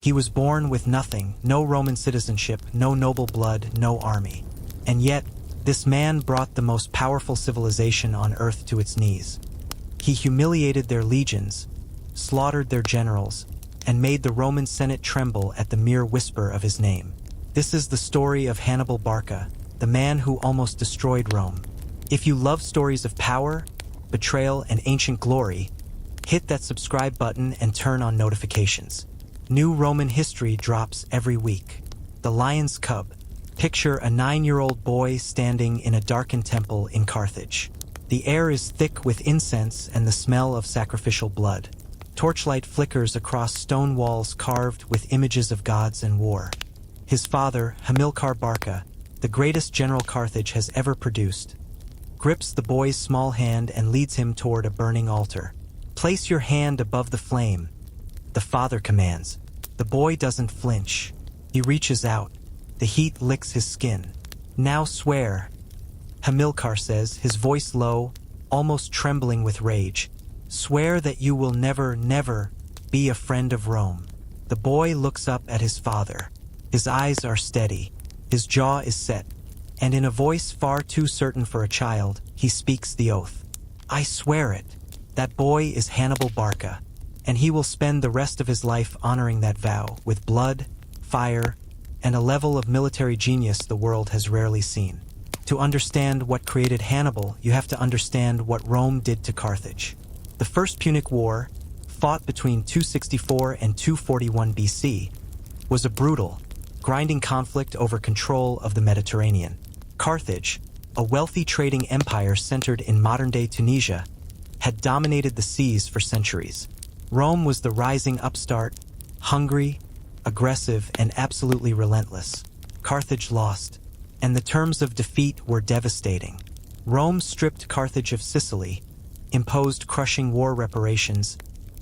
He was born with nothing, no Roman citizenship, no noble blood, no army. And yet, this man brought the most powerful civilization on earth to its knees. He humiliated their legions, slaughtered their generals, and made the Roman Senate tremble at the mere whisper of his name. This is the story of Hannibal Barca, the man who almost destroyed Rome. If you love stories of power, betrayal, and ancient glory, hit that subscribe button and turn on notifications. New Roman history drops every week. The Lion's Cub. Picture a 9-year-old boy standing in a darkened temple in Carthage. The air is thick with incense and the smell of sacrificial blood. Torchlight flickers across stone walls carved with images of gods and war. His father, Hamilcar Barca, the greatest general Carthage has ever produced, grips the boy's small hand and leads him toward a burning altar. "Place your hand above the flame," the father commands. The boy doesn't flinch. He reaches out. The heat licks his skin. "Now swear," Hamilcar says, his voice low, almost trembling with rage. "Swear that you will never, never be a friend of Rome." The boy looks up at his father. His eyes are steady. His jaw is set. And in a voice far too certain for a child, he speaks the oath. "I swear it." That boy is Hannibal Barca, and he will spend the rest of his life honoring that vow with blood, fire, and a level of military genius the world has rarely seen. To understand what created Hannibal, you have to understand what Rome did to Carthage. The First Punic War, fought between 264 and 241 BC, was a brutal, grinding conflict over control of the Mediterranean. Carthage, a wealthy trading empire centered in modern-day Tunisia, had dominated the seas for centuries. Rome was the rising upstart, hungry, aggressive, and absolutely relentless. Carthage lost, and the terms of defeat were devastating. Rome stripped Carthage of Sicily, imposed crushing war reparations,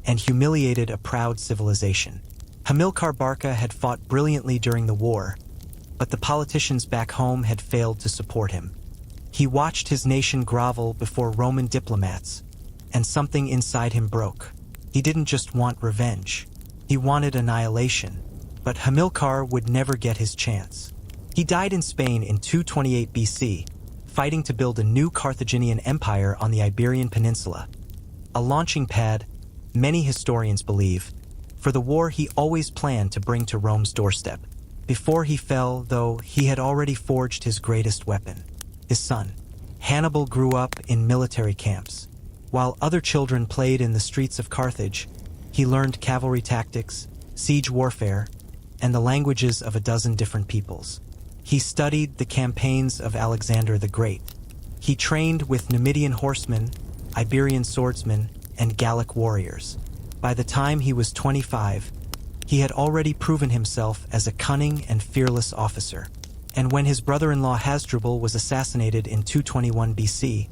and humiliated a proud civilization. Hamilcar Barca had fought brilliantly during the war, but the politicians back home had failed to support him. He watched his nation grovel before Roman diplomats, and something inside him broke. He didn't just want revenge. He wanted annihilation. But Hamilcar would never get his chance. He died in Spain in 228 BC, fighting to build a new Carthaginian empire on the Iberian Peninsula. A launching pad, many historians believe, for the war he always planned to bring to Rome's doorstep. Before he fell, though, he had already forged his greatest weapon, his son. Hannibal grew up in military camps. While other children played in the streets of Carthage, he learned cavalry tactics, siege warfare, and the languages of a dozen different peoples. He studied the campaigns of Alexander the Great. He trained with Numidian horsemen, Iberian swordsmen, and Gallic warriors. By the time he was 25, he had already proven himself as a cunning and fearless officer. And when his brother-in-law Hasdrubal was assassinated in 221 BC,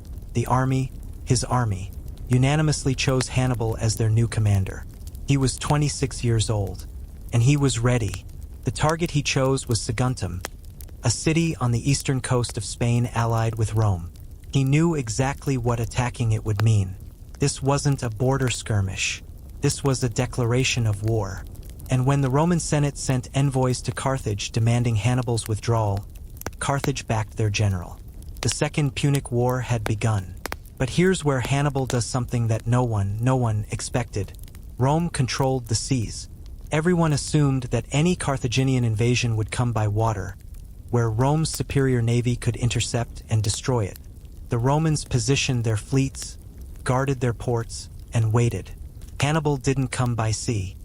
his army, unanimously chose Hannibal as their new commander. He was 26 years old, and he was ready. The target he chose was Saguntum, a city on the eastern coast of Spain allied with Rome. He knew exactly what attacking it would mean. This wasn't a border skirmish. This was a declaration of war. And when the Roman Senate sent envoys to Carthage demanding Hannibal's withdrawal, Carthage backed their general. The Second Punic War had begun. But here's where Hannibal does something that no one expected. Rome controlled the seas. Everyone assumed that any Carthaginian invasion would come by water, where Rome's superior navy could intercept and destroy it. The Romans positioned their fleets, guarded their ports, and waited. Hannibal didn't come by sea.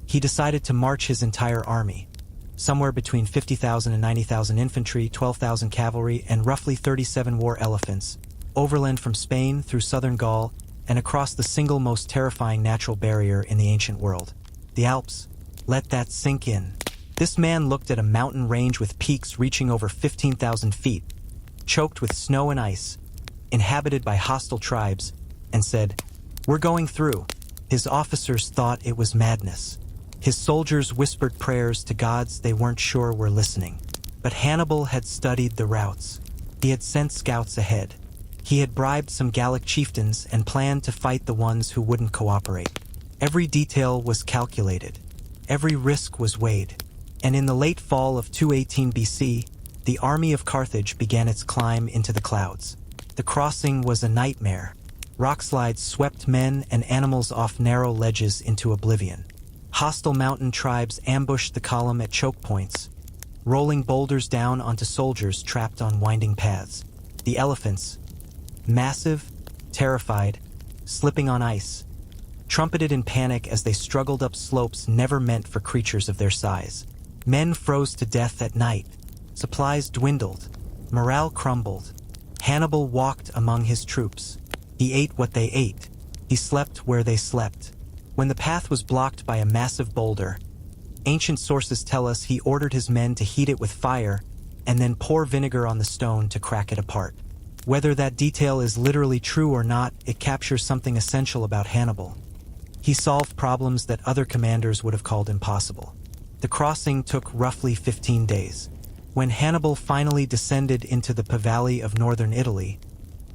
He decided to march his entire army, somewhere between 50,000 and 90,000 infantry, 12,000 cavalry, and roughly 37 war elephants, overland from Spain through southern Gaul and across the single most terrifying natural barrier in the ancient world, the Alps. Let that sink in. This man looked at a mountain range with peaks reaching over 15,000 feet, choked with snow and ice, inhabited by hostile tribes, and said, "We're going through." His officers thought it was madness. His soldiers whispered prayers to gods they weren't sure were listening. But Hannibal had studied the routes. He had sent scouts ahead. He had bribed some Gallic chieftains and planned to fight the ones who wouldn't cooperate. Every detail was calculated. every risk was weighed. And in the late fall of 218 BC, the army of Carthage began its climb into the clouds. The crossing was a nightmare. Rockslides swept men and animals off narrow ledges into oblivion. Hostile mountain tribes ambushed the column at choke points, rolling boulders down onto soldiers trapped on winding paths. The elephants, massive, terrified, slipping on ice, trumpeted in panic as they struggled up slopes never meant for creatures of their size. Men froze to death at night. Supplies dwindled. Morale crumbled. Hannibal walked among his troops. He ate what they ate. He slept where they slept. When the path was blocked by a massive boulder, ancient sources tell us he ordered his men to heat it with fire and then pour vinegar on the stone to crack it apart. Whether that detail is literally true or not, it captures something essential about Hannibal. He solved problems that other commanders would have called impossible. The crossing took roughly 15 days. When Hannibal finally descended into the Valley of northern Italy,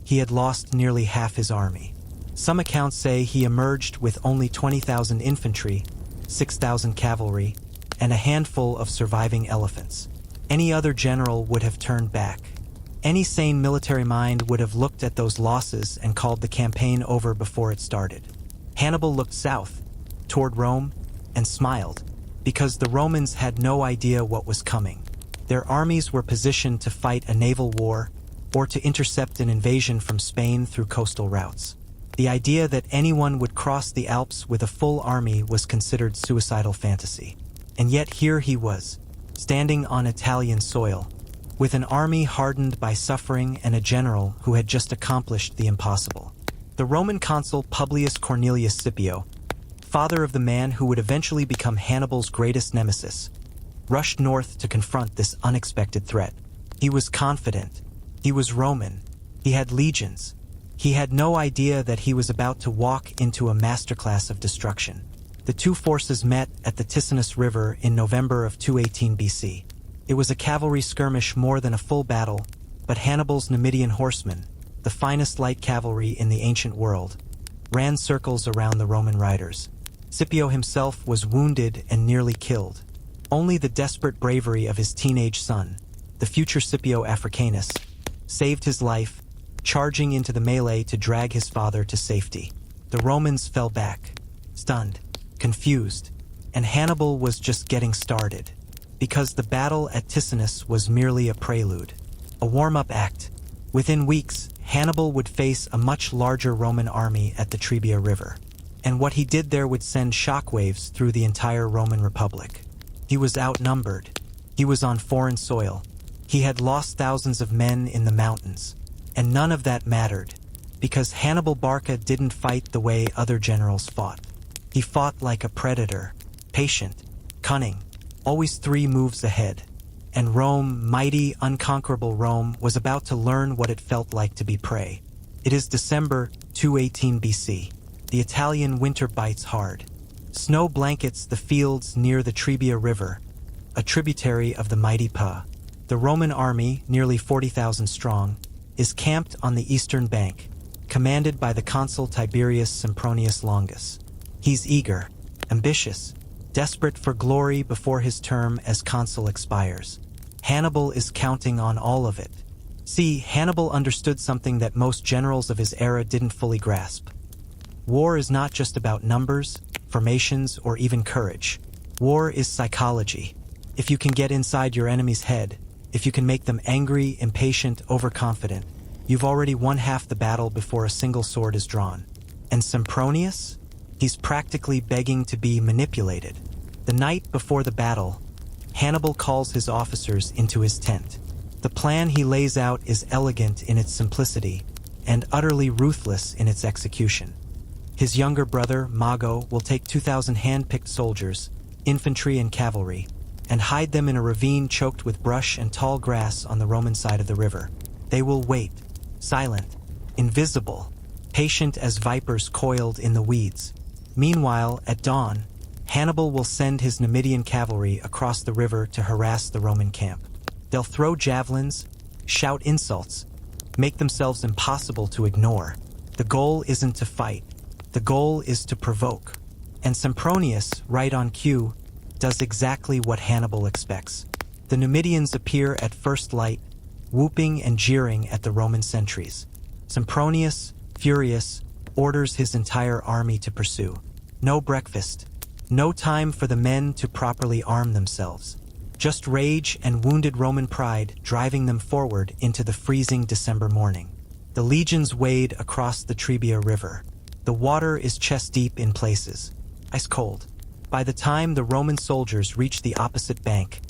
he had lost nearly half his army. Some accounts say he emerged with only 20,000 infantry, 6,000 cavalry, and a handful of surviving elephants. Any other general would have turned back. Any sane military mind would have looked at those losses and called the campaign over before it started. Hannibal looked south, toward Rome, and smiled, because the Romans had no idea what was coming. Their armies were positioned to fight a naval war or to intercept an invasion from Spain through coastal routes. The idea that anyone would cross the Alps with a full army was considered suicidal fantasy. And yet here he was, standing on Italian soil, with an army hardened by suffering and a general who had just accomplished the impossible. The Roman consul Publius Cornelius Scipio, father of the man who would eventually become Hannibal's greatest nemesis, rushed north to confront this unexpected threat. He was confident. He was Roman. He had legions. He had no idea that he was about to walk into a masterclass of destruction. The two forces met at the Ticinus River in November of 218 BC. It was a cavalry skirmish more than a full battle, but Hannibal's Numidian horsemen, the finest light cavalry in the ancient world, ran circles around the Roman riders. Scipio himself was wounded and nearly killed. Only the desperate bravery of his teenage son, the future Scipio Africanus, saved his life, charging into the melee to drag his father to safety. The Romans fell back, stunned, confused, and Hannibal was just getting started, because the battle at Ticinus was merely a prelude, a warm-up act. Within weeks, Hannibal would face a much larger Roman army at the Trebia River, and what he did there would send shockwaves through the entire Roman Republic. He was outnumbered. He was on foreign soil. He had lost thousands of men in the mountains. And none of that mattered, because Hannibal Barca didn't fight the way other generals fought. He fought like a predator, patient, cunning, always 3 moves ahead. And Rome, mighty, unconquerable Rome, was about to learn what it felt like to be prey. It is December 218 BC. The Italian winter bites hard. Snow blankets the fields near the Trebia River, a tributary of the mighty Po. The Roman army, nearly 40,000 strong, is camped on the eastern bank, commanded by the consul Tiberius Sempronius Longus. He's eager, ambitious, desperate for glory before his term as consul expires. Hannibal is counting on all of it. See, Hannibal understood something that most generals of his era didn't fully grasp. War is not just about numbers, formations, or even courage. War is psychology. If you can get inside your enemy's head, if you can make them angry, impatient, overconfident, you've already won half the battle before a single sword is drawn. And Sempronius? He's practically begging to be manipulated. The night before the battle, Hannibal calls his officers into his tent. The plan he lays out is elegant in its simplicity and utterly ruthless in its execution. His younger brother, Mago, will take 2,000 hand-picked soldiers, infantry and cavalry, and hide them in a ravine choked with brush and tall grass on the Roman side of the river. They will wait, silent, invisible, patient as vipers coiled in the weeds. Meanwhile, at dawn, Hannibal will send his Numidian cavalry across the river to harass the Roman camp. They'll throw javelins, shout insults, make themselves impossible to ignore. The goal isn't to fight. The goal is to provoke. And Sempronius, right on cue, does exactly what Hannibal expects. The Numidians appear at first light, whooping and jeering at the Roman sentries. Sempronius, furious, orders his entire army to pursue. No breakfast, no time for the men to properly arm themselves. Just rage and wounded Roman pride driving them forward into the freezing December morning. The legions wade across the Trebia River. The water is chest-deep in places, ice cold. By the time the Roman soldiers reach the opposite bank,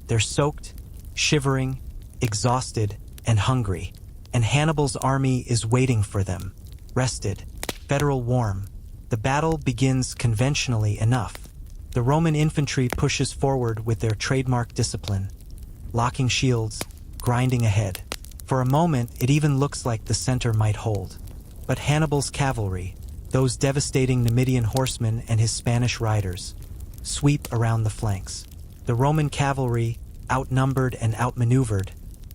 they're soaked, shivering, exhausted, and hungry, and Hannibal's army is waiting for them, rested, federal warm. The battle begins conventionally enough. The Roman infantry pushes forward with their trademark discipline, locking shields, grinding ahead. For a moment, it even looks like the center might hold. But Hannibal's cavalry, those devastating Numidian horsemen and his Spanish riders, sweep around the flanks. The Roman cavalry, outnumbered and outmaneuvered,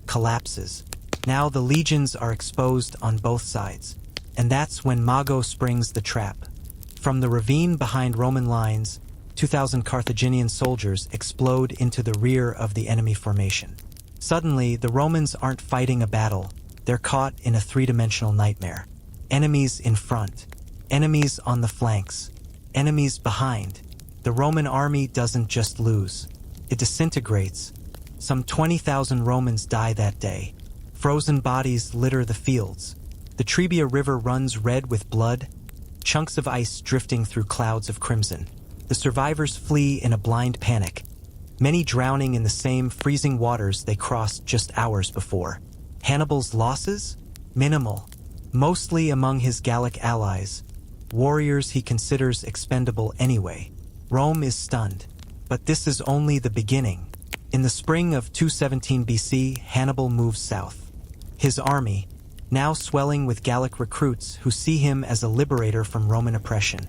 collapses. Now the legions are exposed on both sides. And that's when Mago springs the trap. From the ravine behind Roman lines, 2,000 Carthaginian soldiers explode into the rear of the enemy formation. Suddenly, the Romans aren't fighting a battle. They're caught in a three-dimensional nightmare. Enemies in front, enemies on the flanks, enemies behind. The Roman army doesn't just lose. It disintegrates. Some 20,000 Romans die that day. Frozen bodies litter the fields. The Trebia River runs red with blood, chunks of ice drifting through clouds of crimson. The survivors flee in a blind panic, many drowning in the same freezing waters they crossed just hours before. Hannibal's losses? Minimal, mostly among his Gallic allies, warriors he considers expendable anyway. Rome is stunned, but this is only the beginning. In the spring of 217 BC, Hannibal moves south. His army, now swelling with Gallic recruits who see him as a liberator from Roman oppression,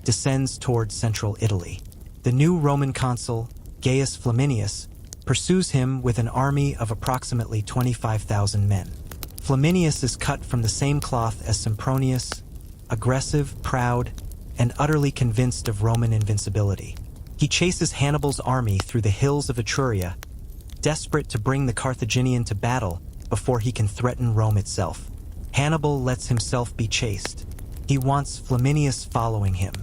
descends toward central Italy. The new Roman consul, Gaius Flaminius, pursues him with an army of approximately 25,000 men. Flaminius is cut from the same cloth as Sempronius, aggressive, proud, and utterly convinced of Roman invincibility. He chases Hannibal's army through the hills of Etruria, desperate to bring the Carthaginian to battle before he can threaten Rome itself. Hannibal lets himself be chased. He wants Flaminius following him,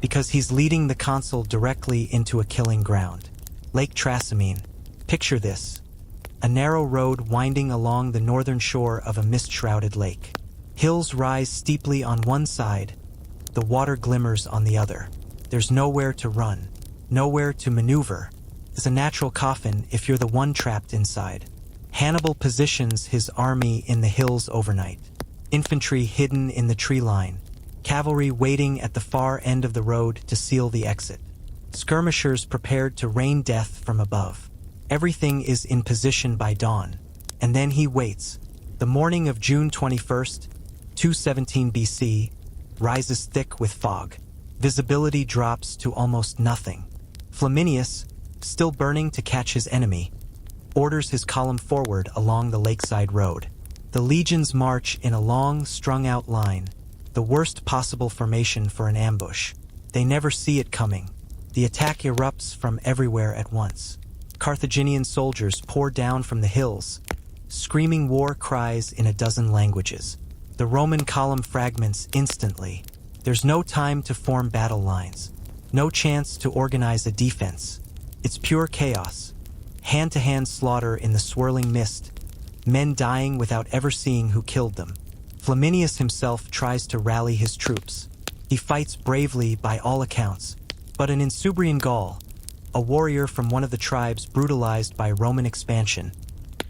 because he's leading the consul directly into a killing ground. Lake Trasimene. Picture this. A narrow road winding along the northern shore of a mist-shrouded lake. Hills rise steeply on one side, the water glimmers on the other. There's nowhere to run, nowhere to maneuver. It's a natural coffin if you're the one trapped inside. Hannibal positions his army in the hills overnight. Infantry hidden in the tree line. Cavalry waiting at the far end of the road to seal the exit. Skirmishers prepared to rain death from above. Everything is in position by dawn. And then he waits. The morning of June 21st, 217 BC, rises thick with fog. Visibility drops to almost nothing. Flaminius, still burning to catch his enemy, orders his column forward along the lakeside road. The legions march in a long, strung-out line, the worst possible formation for an ambush. They never see it coming. The attack erupts from everywhere at once. Carthaginian soldiers pour down from the hills, screaming war cries in a dozen languages. The Roman column fragments instantly. There's no time to form battle lines, no chance to organize a defense. It's pure chaos. Hand-to-hand slaughter in the swirling mist, men dying without ever seeing who killed them. Flaminius himself tries to rally his troops. He fights bravely by all accounts, but an Insubrian Gaul, a warrior from one of the tribes brutalized by Roman expansion,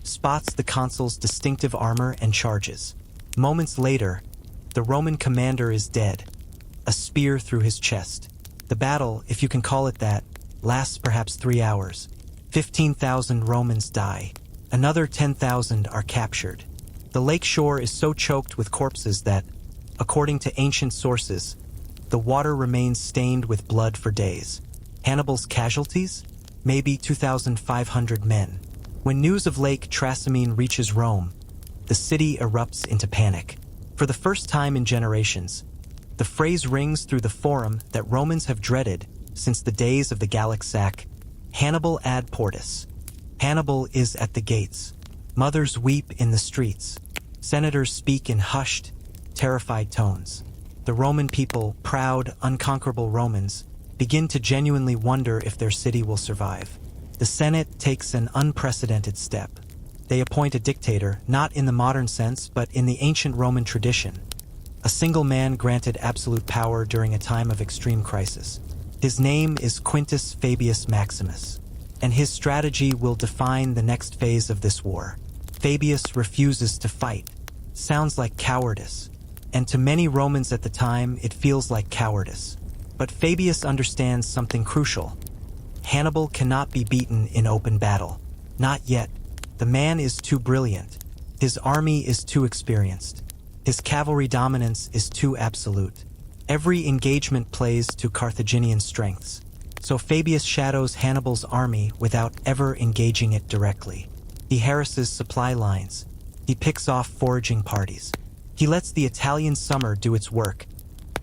spots the consul's distinctive armor and charges. Moments later, the Roman commander is dead, a spear through his chest. The battle, if you can call it that, lasts perhaps 3 hours. 15,000 Romans die. Another 10,000 are captured. The lake shore is so choked with corpses that, according to ancient sources, the water remains stained with blood for days. Hannibal's casualties? Maybe 2,500 men. When news of Lake Trasimene reaches Rome, the city erupts into panic. For the first time in generations, the phrase rings through the forum that Romans have dreaded since the days of the Gallic sack, Hannibal ad portas. Hannibal is at the gates. Mothers weep in the streets. Senators speak in hushed, terrified tones. The Roman people, proud, unconquerable Romans, begin to genuinely wonder if their city will survive. The Senate takes an unprecedented step. They appoint a dictator, not in the modern sense, but in the ancient Roman tradition. A single man granted absolute power during a time of extreme crisis. His name is Quintus Fabius Maximus, and his strategy will define the next phase of this war. Fabius refuses to fight. Sounds like cowardice, and to many Romans at the time it feels like cowardice. But Fabius understands something crucial. Hannibal cannot be beaten in open battle. Not yet. The man is too brilliant. His army is too experienced. His cavalry dominance is too absolute. Every engagement plays to Carthaginian strengths. So Fabius shadows Hannibal's army without ever engaging it directly. He harasses supply lines. He picks off foraging parties. He lets the Italian summer do its work,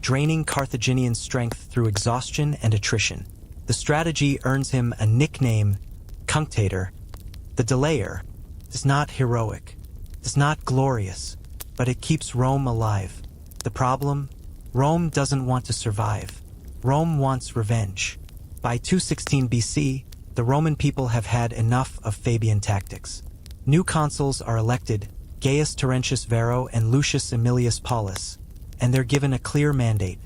draining Carthaginian strength through exhaustion and attrition. The strategy earns him a nickname, Cunctator. The delayer is not heroic, is not glorious, but it keeps Rome alive. The problem? Rome doesn't want to survive. Rome wants revenge. By 216 BC, the Roman people have had enough of Fabian tactics. New consuls are elected, Gaius Terentius Varro and Lucius Aemilius Paulus, and they're given a clear mandate: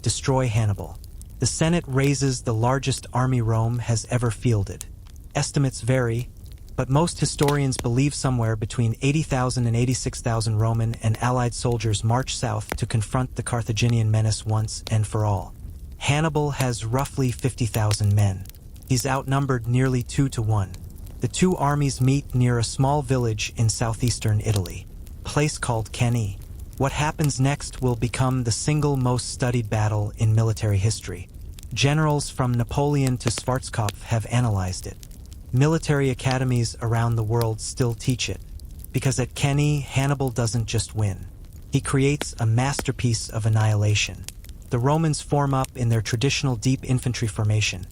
destroy Hannibal. The Senate raises the largest army Rome has ever fielded. Estimates vary, but most historians believe somewhere between 80,000 and 86,000 Roman and Allied soldiers march south to confront the Carthaginian menace once and for all. Hannibal has roughly 50,000 men. He's outnumbered nearly 2-1. The two armies meet near a small village in southeastern Italy, a place called Cannae. What happens next will become the single most studied battle in military history. Generals from Napoleon to Schwarzkopf have analyzed it. Military academies around the world still teach it, because at Cannae, Hannibal doesn't just win. He creates a masterpiece of annihilation. The Romans form up in their traditional deep infantry formation,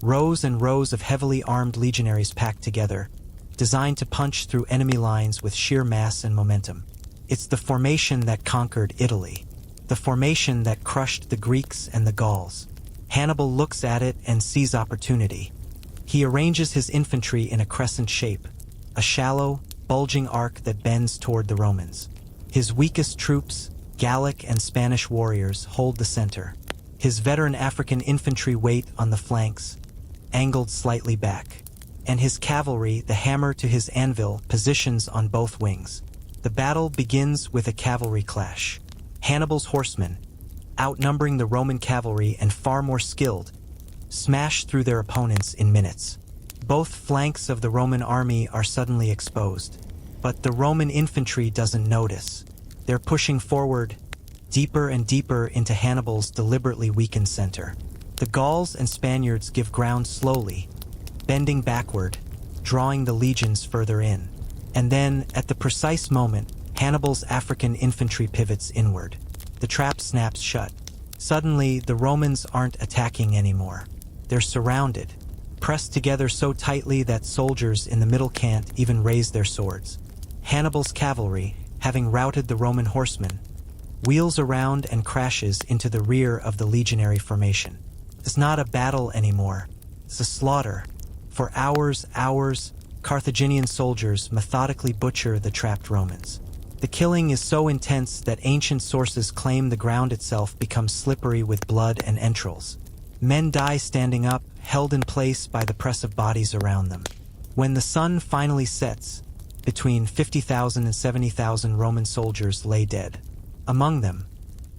rows and rows of heavily armed legionaries packed together, designed to punch through enemy lines with sheer mass and momentum. It's the formation that conquered Italy, the formation that crushed the Greeks and the Gauls. Hannibal looks at it and sees opportunity. He arranges his infantry in a crescent shape, a shallow, bulging arc that bends toward the Romans. His weakest troops, Gallic and Spanish warriors, hold the center. His veteran African infantry wait on the flanks, angled slightly back. And his cavalry, the hammer to his anvil, positions on both wings. The battle begins with a cavalry clash. Hannibal's horsemen, outnumbering the Roman cavalry and far more skilled, smash through their opponents in minutes. Both flanks of the Roman army are suddenly exposed, but the Roman infantry doesn't notice. They're pushing forward, deeper and deeper into Hannibal's deliberately weakened center. The Gauls and Spaniards give ground slowly, bending backward, drawing the legions further in. And then, at the precise moment, Hannibal's African infantry pivots inward. The trap snaps shut. Suddenly, the Romans aren't attacking anymore. They're surrounded, pressed together so tightly that soldiers in the middle can't even raise their swords. Hannibal's cavalry, having routed the Roman horsemen, wheels around and crashes into the rear of the legionary formation. It's not a battle anymore. It's a slaughter. For hours, Carthaginian soldiers methodically butcher the trapped Romans. The killing is so intense that ancient sources claim the ground itself becomes slippery with blood and entrails. Men die standing up, held in place by the press of bodies around them. When the sun finally sets, between 50,000 and 70,000 Roman soldiers lay dead. Among them,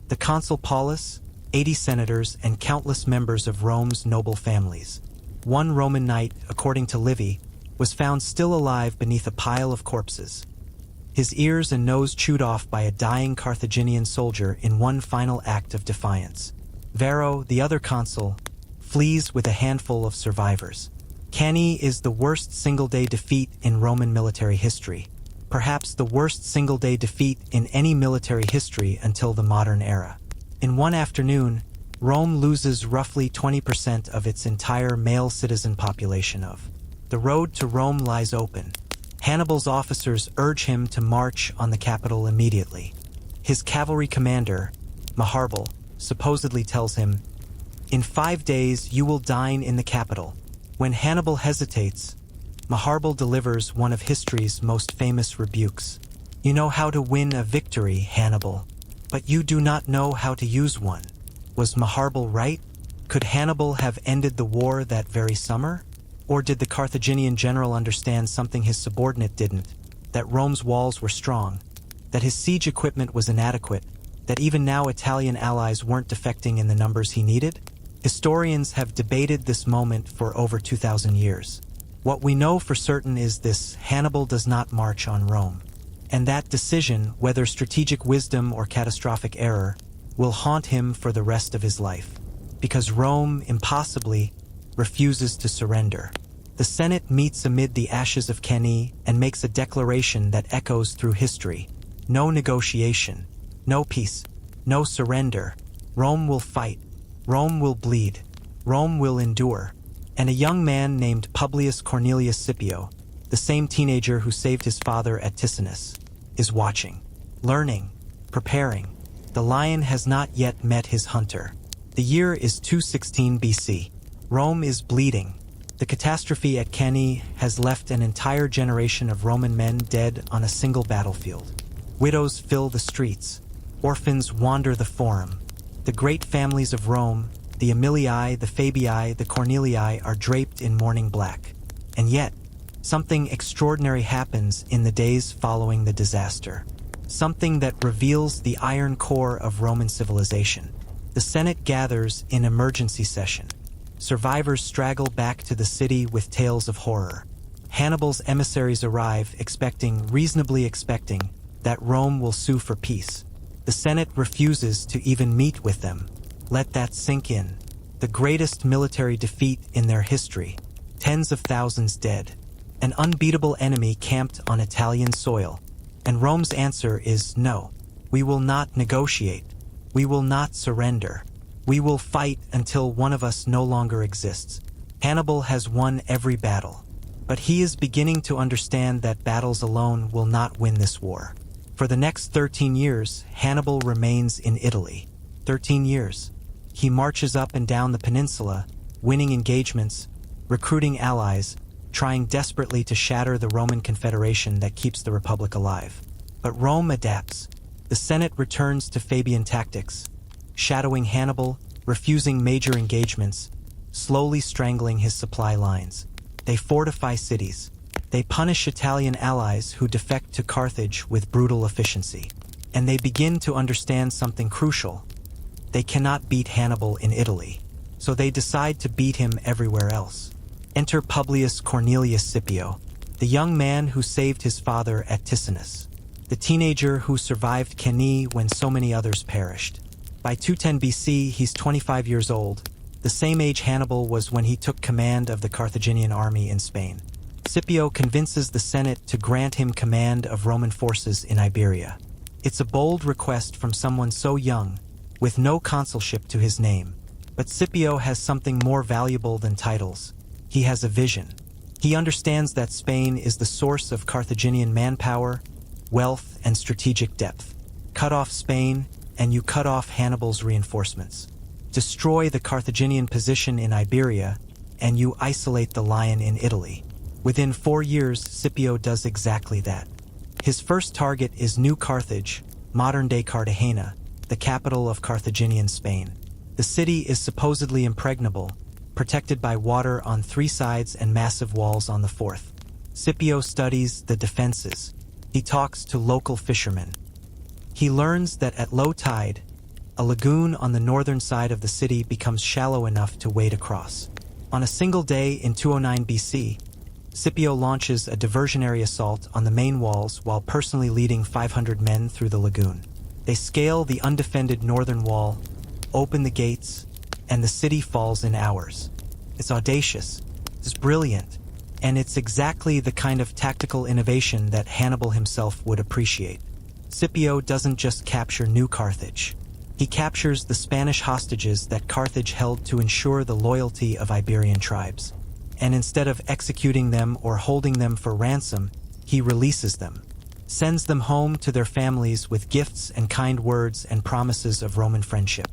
the consul Paulus, 80 senators, and countless members of Rome's noble families. One Roman knight, according to Livy, was found still alive beneath a pile of corpses, his ears and nose chewed off by a dying Carthaginian soldier in one final act of defiance. Varro, the other consul, flees with a handful of survivors. Cannae is the worst single-day defeat in Roman military history, perhaps the worst single-day defeat in any military history until the modern era. In one afternoon, Rome loses roughly 20% of its entire male citizen population of. The road to Rome lies open. Hannibal's officers urge him to march on the capital immediately. His cavalry commander, Maharbal, supposedly tells him, "In 5 days you will dine in the capital." When Hannibal hesitates, Maharbal delivers one of history's most famous rebukes. "You know how to win a victory, Hannibal, but you do not know how to use one." Was Maharbal right? Could Hannibal have ended the war that very summer? Or did the Carthaginian general understand something his subordinate didn't? That Rome's walls were strong, that his siege equipment was inadequate, that even now Italian allies weren't defecting in the numbers he needed? Historians have debated this moment for over 2,000 years. What we know for certain is this: Hannibal does not march on Rome. And that decision, whether strategic wisdom or catastrophic error, will haunt him for the rest of his life. Because Rome, impossibly, refuses to surrender. The Senate meets amid the ashes of Cannae and makes a declaration that echoes through history. No negotiation, no peace, no surrender. Rome will fight. Rome will bleed. Rome will endure. And a young man named Publius Cornelius Scipio, the same teenager who saved his father at Ticinus, is watching, learning, preparing. The lion has not yet met his hunter. The year is 216 BC. Rome is bleeding. The catastrophe at Cannae has left an entire generation of Roman men dead on a single battlefield. Widows fill the streets. Orphans wander the forum. The great families of Rome, the Aemilii, the Fabii, the Cornelii, are draped in mourning black. And yet, something extraordinary happens in the days following the disaster. Something that reveals the iron core of Roman civilization. The Senate gathers in emergency session. Survivors straggle back to the city with tales of horror. Hannibal's emissaries arrive reasonably expecting, that Rome will sue for peace. The Senate refuses to even meet with them. Let that sink in. The greatest military defeat in their history. Tens of thousands dead. An unbeatable enemy camped on Italian soil. And Rome's answer is no. We will not negotiate. We will not surrender. We will fight until one of us no longer exists. Hannibal has won every battle. But he is beginning to understand that battles alone will not win this war. For the next 13 years, Hannibal remains in Italy. 13 years. He marches up and down the peninsula, winning engagements, recruiting allies, trying desperately to shatter the Roman Confederation that keeps the Republic alive. But Rome adapts. The Senate returns to Fabian tactics, shadowing Hannibal, refusing major engagements, slowly strangling his supply lines. They fortify cities. They punish Italian allies who defect to Carthage with brutal efficiency. And they begin to understand something crucial. They cannot beat Hannibal in Italy, so they decide to beat him everywhere else. Enter Publius Cornelius Scipio, the young man who saved his father at Ticinus, the teenager who survived Cannae when so many others perished. By 210 BC, he's 25 years old, the same age Hannibal was when he took command of the Carthaginian army in Spain. Scipio convinces the Senate to grant him command of Roman forces in Iberia. It's a bold request from someone so young, with no consulship to his name. But Scipio has something more valuable than titles. He has a vision. He understands that Spain is the source of Carthaginian manpower, wealth, and strategic depth. Cut off Spain, and you cut off Hannibal's reinforcements. Destroy the Carthaginian position in Iberia, and you isolate the lion in Italy. Within 4 years, Scipio does exactly that. His first target is New Carthage, modern-day Cartagena, the capital of Carthaginian Spain. The city is supposedly impregnable, protected by water on 3 sides and massive walls on the 4th. Scipio studies the defenses. He talks to local fishermen. He learns that at low tide, a lagoon on the northern side of the city becomes shallow enough to wade across. On a single day in 209 BC, Scipio launches a diversionary assault on the main walls while personally leading 500 men through the lagoon. They scale the undefended northern wall, open the gates, and the city falls in hours. It's audacious, it's brilliant, and it's exactly the kind of tactical innovation that Hannibal himself would appreciate. Scipio doesn't just capture New Carthage. He captures the Spanish hostages that Carthage held to ensure the loyalty of Iberian tribes. And instead of executing them or holding them for ransom, he releases them, sends them home to their families with gifts and kind words and promises of Roman friendship.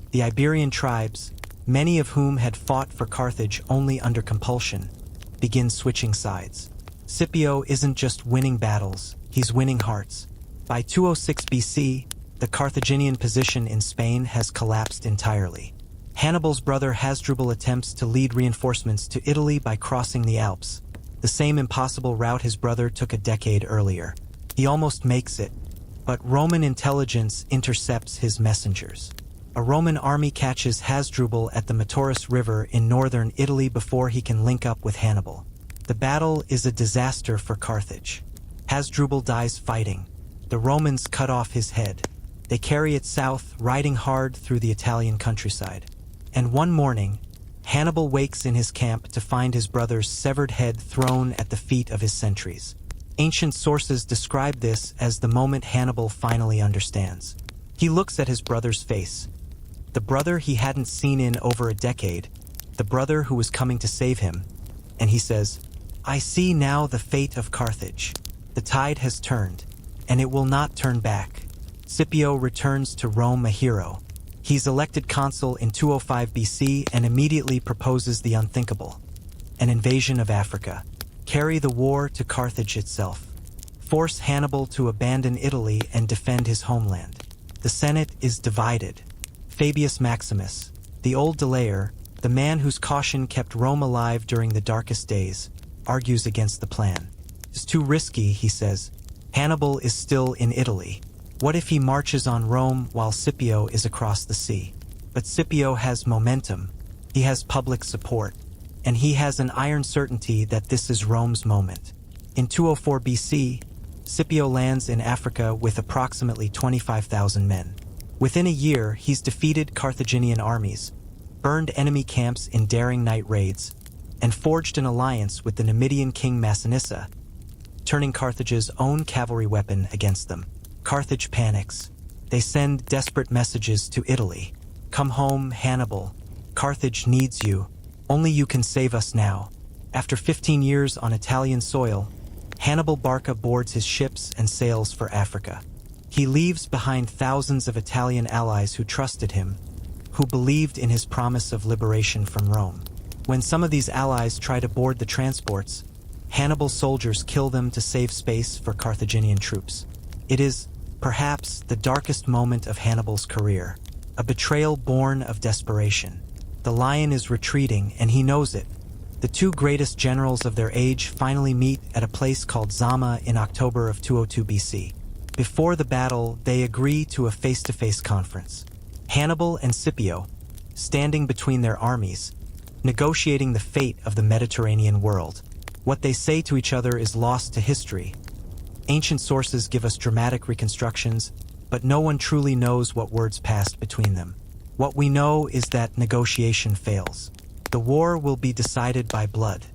The Iberian tribes, many of whom had fought for Carthage only under compulsion, begin switching sides. Scipio isn't just winning battles, he's winning hearts. By 206 BC, the Carthaginian position in Spain has collapsed entirely. Hannibal's brother Hasdrubal attempts to lead reinforcements to Italy by crossing the Alps, the same impossible route his brother took a decade earlier. He almost makes it, but Roman intelligence intercepts his messengers. A Roman army catches Hasdrubal at the Metaurus River in northern Italy before he can link up with Hannibal. The battle is a disaster for Carthage. Hasdrubal dies fighting. The Romans cut off his head. They carry it south, riding hard through the Italian countryside. And one morning, Hannibal wakes in his camp to find his brother's severed head thrown at the feet of his sentries. Ancient sources describe this as the moment Hannibal finally understands. He looks at his brother's face. The brother he hadn't seen in over a decade, the brother who was coming to save him, and he says, "I see now the fate of Carthage. The tide has turned, and it will not turn back." Scipio returns to Rome a hero. He's elected consul in 205 BC and immediately proposes the unthinkable: an invasion of Africa. Carry the war to Carthage itself. Force Hannibal to abandon Italy and defend his homeland. The Senate is divided. Fabius Maximus, the old delayer, the man whose caution kept Rome alive during the darkest days, argues against the plan. It's too risky, he says. Hannibal is still in Italy. What if he marches on Rome while Scipio is across the sea? But Scipio has momentum. He has public support. And he has an iron certainty that this is Rome's moment. In 204 BC, Scipio lands in Africa with approximately 25,000 men. Within a year, he's defeated Carthaginian armies, burned enemy camps in daring night raids, and forged an alliance with the Numidian king Massinissa, turning Carthage's own cavalry weapon against them. Carthage panics. They send desperate messages to Italy. "Come home, Hannibal. Carthage needs you. Only you can save us now." After 15 years on Italian soil, Hannibal Barca boards his ships and sails for Africa. He leaves behind thousands of Italian allies who trusted him, who believed in his promise of liberation from Rome. When some of these allies try to board the transports, Hannibal's soldiers kill them to save space for Carthaginian troops. It is, perhaps, the darkest moment of Hannibal's career, a betrayal born of desperation. The lion is retreating, and he knows it. The two greatest generals of their age finally meet at a place called Zama in October of 202 BC. Before the battle, they agree to a face-to-face conference. Hannibal and Scipio, standing between their armies, negotiating the fate of the Mediterranean world. What they say to each other is lost to history. Ancient sources give us dramatic reconstructions, but no one truly knows what words passed between them. What we know is that negotiation fails. The war will be decided by blood.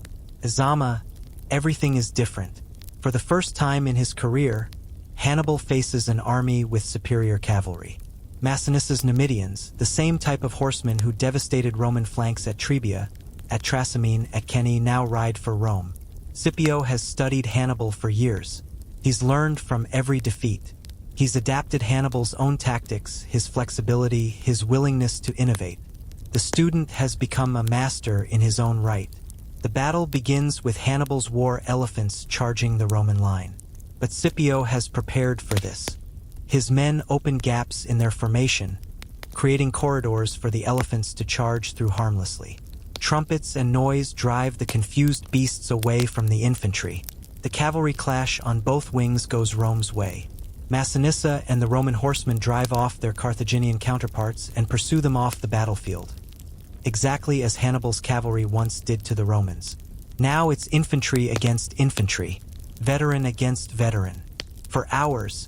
At Zama, everything is different. For the first time in his career, Hannibal faces an army with superior cavalry. Massinissa's Numidians, the same type of horsemen who devastated Roman flanks at Trebia, at Trasimene, at Kenny, now ride for Rome. Scipio has studied Hannibal for years. He's learned from every defeat. He's adapted Hannibal's own tactics, his flexibility, his willingness to innovate. The student has become a master in his own right. The battle begins with Hannibal's war elephants charging the Roman line. But Scipio has prepared for this. His men open gaps in their formation, creating corridors for the elephants to charge through harmlessly. Trumpets and noise drive the confused beasts away from the infantry. The cavalry clash on both wings goes Rome's way. Massinissa and the Roman horsemen drive off their Carthaginian counterparts and pursue them off the battlefield, exactly as Hannibal's cavalry once did to the Romans. Now it's infantry against infantry, veteran against veteran. For hours,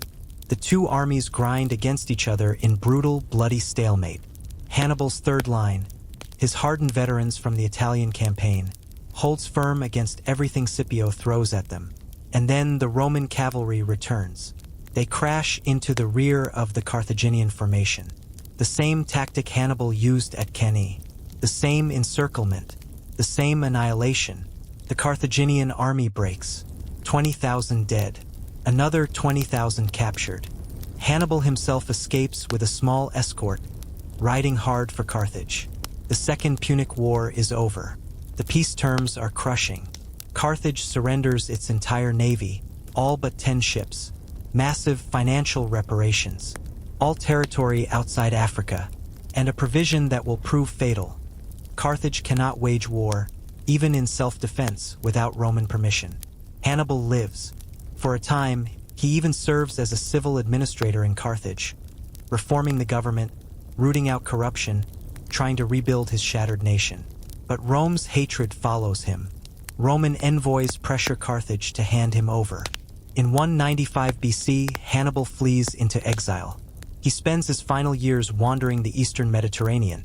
the two armies grind against each other in brutal, bloody stalemate. Hannibal's third line, his hardened veterans from the Italian campaign, holds firm against everything Scipio throws at them. And then the Roman cavalry returns. They crash into the rear of the Carthaginian formation. The same tactic Hannibal used at Cannae. The same encirclement. The same annihilation. The Carthaginian army breaks. 20,000 dead. Another 20,000 captured. Hannibal himself escapes with a small escort, riding hard for Carthage. The Second Punic War is over. The peace terms are crushing. Carthage surrenders its entire navy, all but 10 ships. Massive financial reparations. All territory outside Africa, and a provision that will prove fatal. Carthage cannot wage war, even in self-defense, without Roman permission. Hannibal lives. For a time, he even serves as a civil administrator in Carthage, reforming the government, rooting out corruption, trying to rebuild his shattered nation. But Rome's hatred follows him. Roman envoys pressure Carthage to hand him over. In 195 BC, Hannibal flees into exile. He spends his final years wandering the eastern Mediterranean,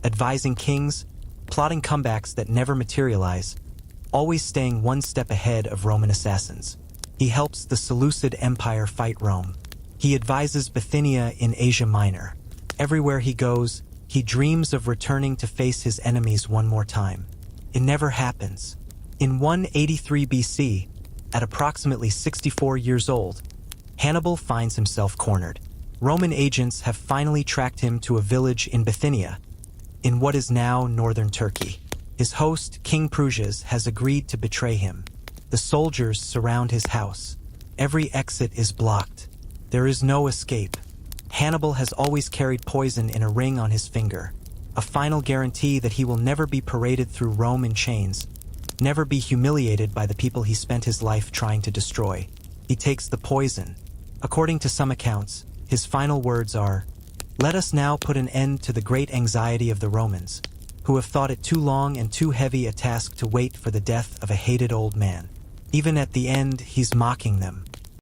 advising kings, plotting comebacks that never materialize, always staying one step ahead of Roman assassins. He helps the Seleucid Empire fight Rome. He advises Bithynia in Asia Minor. Everywhere he goes, he dreams of returning to face his enemies one more time. It never happens. In 183 BC, at approximately 64 years old, Hannibal finds himself cornered. Roman agents have finally tracked him to a village in Bithynia, in what is now northern Turkey. His host, King Prusias, has agreed to betray him. The soldiers surround his house. Every exit is blocked. There is no escape. Hannibal has always carried poison in a ring on his finger, a final guarantee that he will never be paraded through Rome in chains, never be humiliated by the people he spent his life trying to destroy. He takes the poison. According to some accounts, his final words are, "Let us now put an end to the great anxiety of the Romans, who have thought it too long and too heavy a task to wait for the death of a hated old man." Even at the end, he's mocking them.